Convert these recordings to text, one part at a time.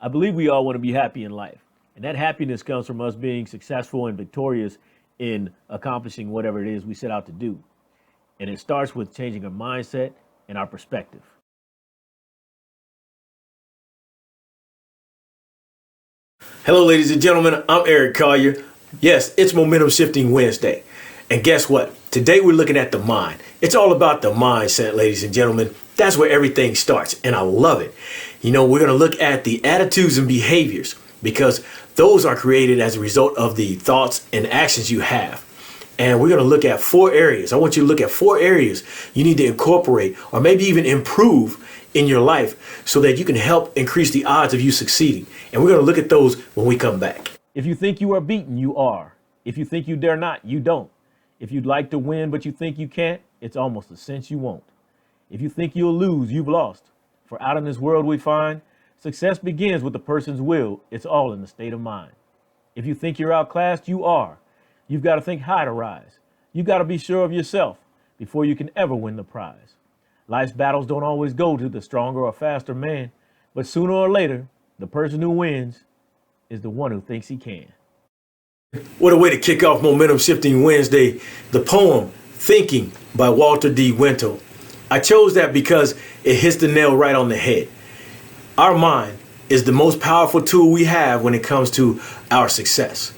I believe we all want to be happy in life. And that happiness comes from us being successful and victorious in accomplishing whatever it is we set out to do. And it starts with changing our mindset and our perspective. Hello, ladies and gentlemen. I'm Eric Collier. Yes, it's Momentum Shifting Wednesday. And guess what? Today we're looking at the mind. It's all about the mindset, ladies and gentlemen. That's where everything starts, and I love it. We're going to look at the attitudes and behaviors because those are created as a result of the thoughts and actions you have. And we're going to look at 4 areas. I want you to look at 4 areas you need to incorporate or maybe even improve in your life so that you can help increase the odds of you succeeding. And we're going to look at those when we come back. If you think you are beaten, you are. If you think you dare not, you don't. If you'd like to win but you think you can't, it's almost a cinch you won't. If you think you'll lose, you've lost. For out in this world we find, success begins with the person's will. It's all in the state of mind. If you think you're outclassed, you are. You've got to think high to rise. You've got to be sure of yourself before you can ever win the prize. Life's battles don't always go to the stronger or faster man, but sooner or later, the person who wins is the one who thinks he can. What a way to kick off Momentum Shifting Wednesday. The poem, Thinking by Walter D. Wintle. I chose that because it hits the nail right on the head. Our mind is the most powerful tool we have when it comes to our success.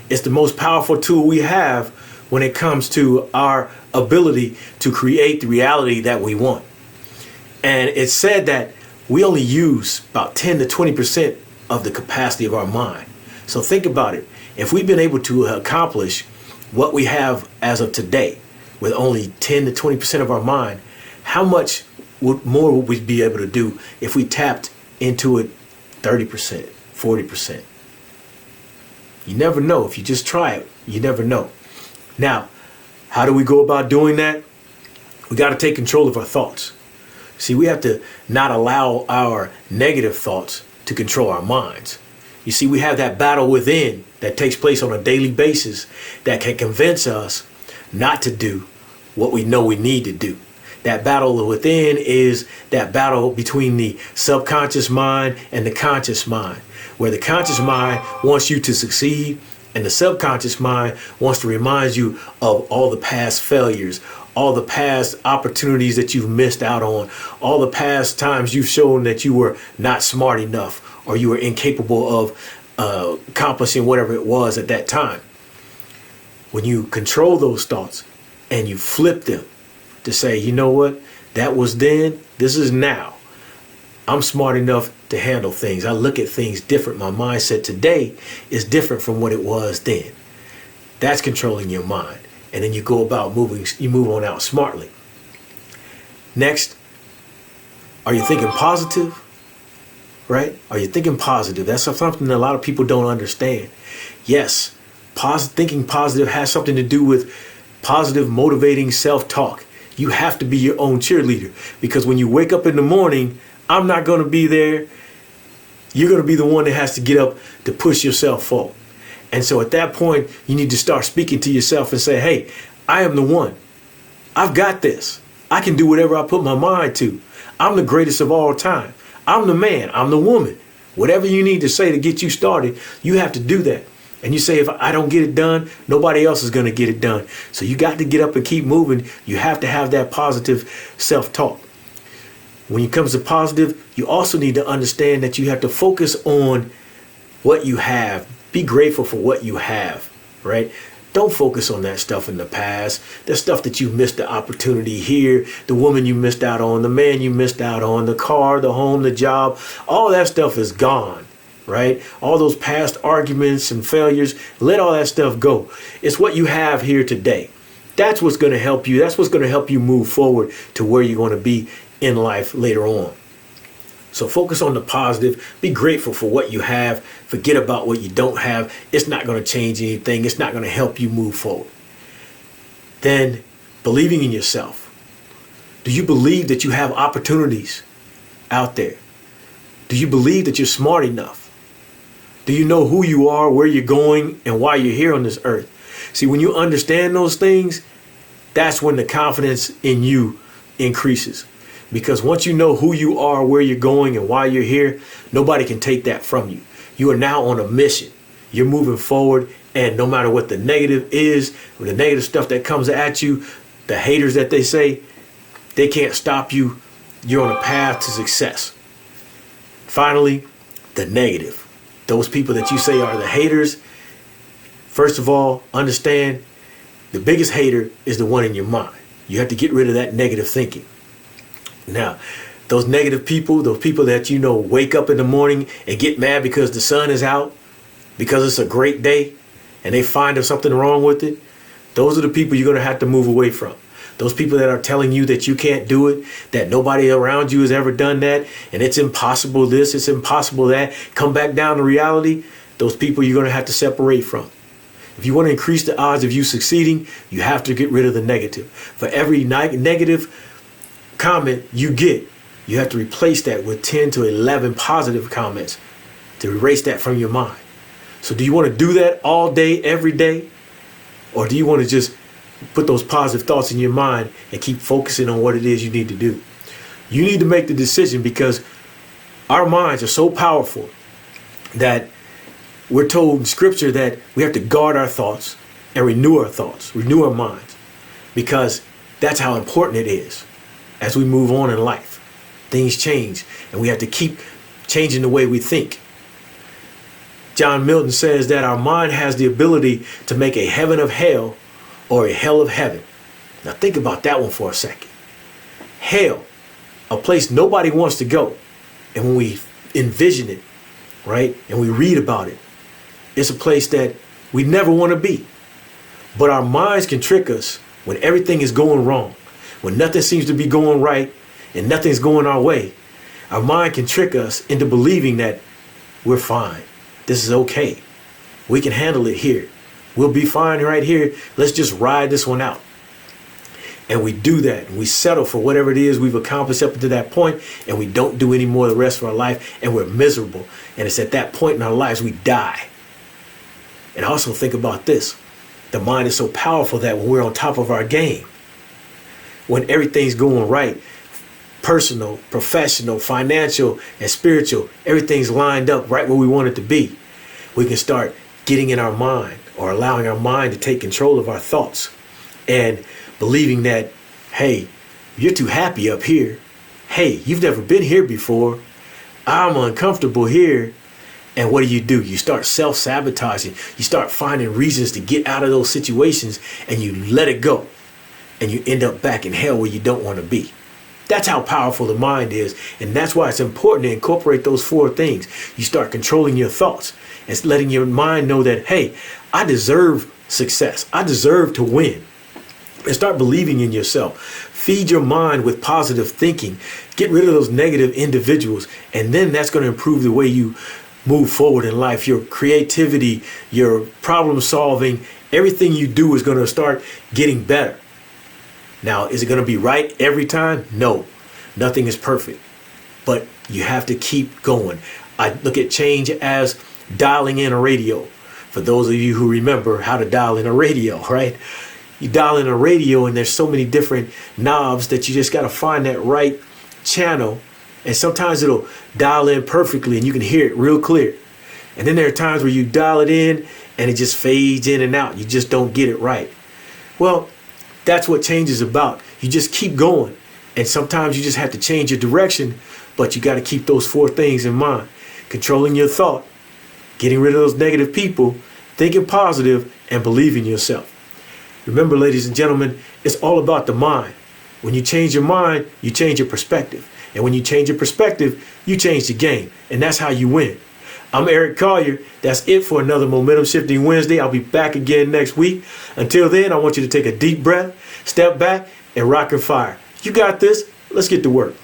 It's the most powerful tool we have when it comes to our ability to create the reality that we want. And it's said that we only use about 10 to 20% of the capacity of our mind. So think about it. If we've been able to accomplish what we have as of today with only 10 to 20% of our mind, how much more would we be able to do if we tapped into it 30%, 40%? You never know. If you just try it, you never know. Now, how do we go about doing that? We got to take control of our thoughts. See, we have to not allow our negative thoughts to control our minds. You see, we have that battle within that takes place on a daily basis that can convince us not to do what we know we need to do. That battle within is that battle between the subconscious mind and the conscious mind, where the conscious mind wants you to succeed and the subconscious mind wants to remind you of all the past failures, all the past opportunities that you've missed out on, all the past times you've shown that you were not smart enough or you were incapable of accomplishing whatever it was at that time. When you control those thoughts and you flip them to say, you know what, that was then, this is now. I'm smart enough to handle things. I look at things different. My mindset today is different from what it was then. That's controlling your mind. And then you go about moving, you move on out smartly. Next, are you thinking positive? Right? Are you thinking positive? That's something that a lot of people don't understand. Yes, thinking positive has something to do with positive, motivating self-talk. You have to be your own cheerleader because when you wake up in the morning, I'm not going to be there. You're going to be the one that has to get up to push yourself forward. And so at that point, you need to start speaking to yourself and say, hey, I am the one. I've got this. I can do whatever I put my mind to. I'm the greatest of all time. I'm the man. I'm the woman. Whatever you need to say to get you started, you have to do that. And you say, if I don't get it done, nobody else is going to get it done. So you got to get up and keep moving. You have to have that positive self-talk. When it comes to positive, you also need to understand that you have to focus on what you have. Be grateful for what you have, right? Don't focus on that stuff in the past, the stuff that you missed the opportunity here, the woman you missed out on, the man you missed out on, the car, the home, the job. All that stuff is gone, right? All those past arguments and failures, let all that stuff go. It's what you have here today. That's what's going to help you. That's what's going to help you move forward to where you're going to be in life later on. So focus on the positive. Be grateful for what you have. Forget about what you don't have. It's not going to change anything. It's not going to help you move forward. Then believing in yourself. Do you believe that you have opportunities out there? Do you believe that you're smart enough? Do you know who you are, where you're going, and why you're here on this earth? See, when you understand those things, that's when the confidence in you increases. Because once you know who you are, where you're going, and why you're here, nobody can take that from you. You are now on a mission. You're moving forward, and no matter what the negative is, or the negative stuff that comes at you, the haters that they say, they can't stop you. You're on a path to success. Finally, the negative. Those people that you say are the haters, first of all, understand the biggest hater is the one in your mind. You have to get rid of that negative thinking. Now, those negative people, those people that, wake up in the morning and get mad because the sun is out, because it's a great day, and they find there's something wrong with it, those are the people you're going to have to move away from. Those people that are telling you that you can't do it, that nobody around you has ever done that, and it's impossible this, it's impossible that, come back down to reality, those people you're going to have to separate from. If you want to increase the odds of you succeeding, you have to get rid of the negative. For every negative comment you get, you have to replace that with 10 to 11 positive comments to erase that from your mind. So do you want to do that all day, every day? Or do you want to just put those positive thoughts in your mind and keep focusing on what it is you need to do? You need to make the decision, because our minds are so powerful that we're told in scripture that we have to guard our thoughts and renew our thoughts, renew our minds, because that's how important it is. As we move on in life, things change, and we have to keep changing the way we think. John Milton says that our mind has the ability to make a heaven of hell or a hell of heaven. Now think about that one for a second. Hell, a place nobody wants to go. And when we envision it, right, and we read about it, it's a place that we never want to be. But our minds can trick us when everything is going wrong, when nothing seems to be going right and nothing's going our way. Our mind can trick us into believing that we're fine. This is okay. We can handle it here. We'll be fine right here. Let's just ride this one out. And we do that. And we settle for whatever it is we've accomplished up to that point, and we don't do any more the rest of our life, and we're miserable. And it's at that point in our lives we die. And also think about this. The mind is so powerful that when we're on top of our game, when everything's going right, personal, professional, financial, and spiritual, everything's lined up right where we want it to be, we can start getting in our mind, or allowing our mind to take control of our thoughts, and believing that, hey, you're too happy up here. Hey, you've never been here before. I'm uncomfortable here. And what do? You start self-sabotaging. You start finding reasons to get out of those situations, and you let it go. And you end up back in hell where you don't want to be. That's how powerful the mind is. And that's why it's important to incorporate those 4 things. You start controlling your thoughts and letting your mind know that, hey, I deserve success. I deserve to win. And start believing in yourself. Feed your mind with positive thinking. Get rid of those negative individuals. And then that's going to improve the way you move forward in life. Your creativity, your problem solving, everything you do is going to start getting better. Now, is it going to be right every time? No, nothing is perfect, but you have to keep going. I look at change as dialing in a radio. For those of you who remember how to dial in a radio, right? You dial in a radio, and there's so many different knobs that you just got to find that right channel. And sometimes it'll dial in perfectly and you can hear it real clear. And then there are times where you dial it in and it just fades in and out. You just don't get it right. Well, that's what change is about. You just keep going. And sometimes you just have to change your direction, but you got to keep those 4 things in mind. Controlling your thought, getting rid of those negative people, thinking positive, and believing yourself. Remember, ladies and gentlemen, it's all about the mind. When you change your mind, you change your perspective. And when you change your perspective, you change the game. And that's how you win. I'm Eric Collier. That's it for another Momentum Shifting Wednesday. I'll be back again next week. Until then, I want you to take a deep breath, step back, and rock and fire. You got this. Let's get to work.